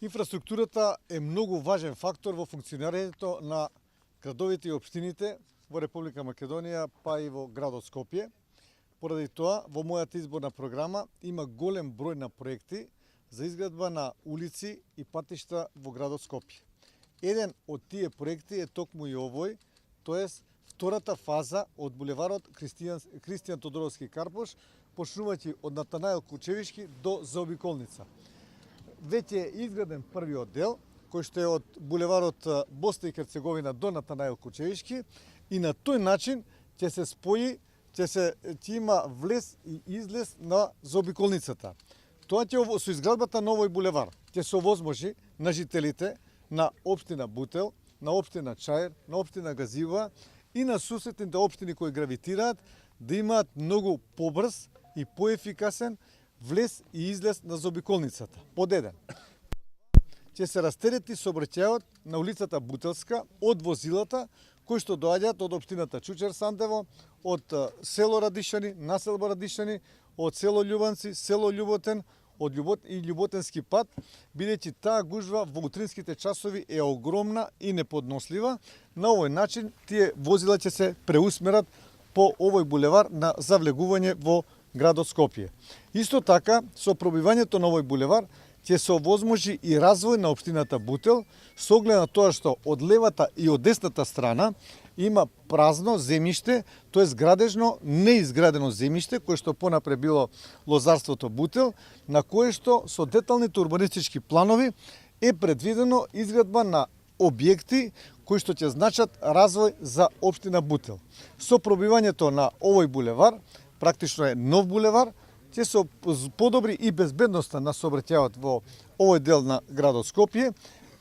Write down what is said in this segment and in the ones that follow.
Инфраструктурата е многу важен фактор во функционирањето на градовите и општините во Република Македонија, па и во градот Скопје. Поради тоа, во мојата изборна програма има голем број на проекти за изградба на улици и патишта во градот Скопје. Еден од тие проекти е токму и овој, тоест втората фаза од булеварот Кристијан Тодоровски Карпош, почнувајќи од Натанаил Кучевишки до заобиколница. Веќе е изграден првиот дел, кој што е од булеварот Босна и Херцеговина до Натанаил Кучевишки, и на тој начин ќе се спои, ќе има влез и излез на заобиколницата. Тоа ќе со изградбата на овој булевар ќе се овозможи на жителите на општина Бутел, на општина Чаир, на општина Газива и на суседните општини кои гравитираат да имаат многу побрз и поефикасен влез и излез на заобиколницата. Под еден. Ќе се растерети сообраќајот на улицата Бутелска од возилата кои што доаѓаат од општината Чучер Сандево, од село Радишани, населба Радишани, од село Љубанци, село Љуботен, од Љуботенски пат, бидејќи таа гужва во утринските часови е огромна и неподнослива. На овој начин тие возила ќе се преусмерат по овој булевар на завлегување во градот Скопје. Исто така, со пробивањето на овој булевар ќе се овозможи и развој на општината Бутел, со оглед на тоа што од левата и од десната страна има празно земјиште, тоест градежно неизградено земјиште, кое што понапре било лозарството Бутел, на кое што со деталните урбанистички планови е предвидено изградба на објекти кои што ќе значат развој за општина Бутел. Со пробивањето на овој булевар, практично е нов булевар, ќе се подобри и безбедноста на сообраќајот во овој дел на градот Скопје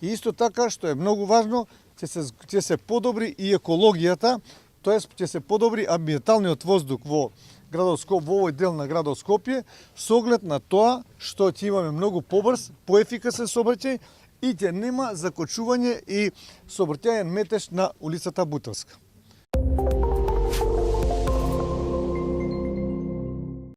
и исто така, што е многу важно, ќе се подобри и екологијата, тоест ќе се подобри амбиенталниот воздух во градот Скопје, во овој дел на градот Скопје, со оглед на тоа што ќе имаме многу побрз, поефикасен сообраќај и ќе нема закочување и сообраќајен метеж на улицата Бутелска.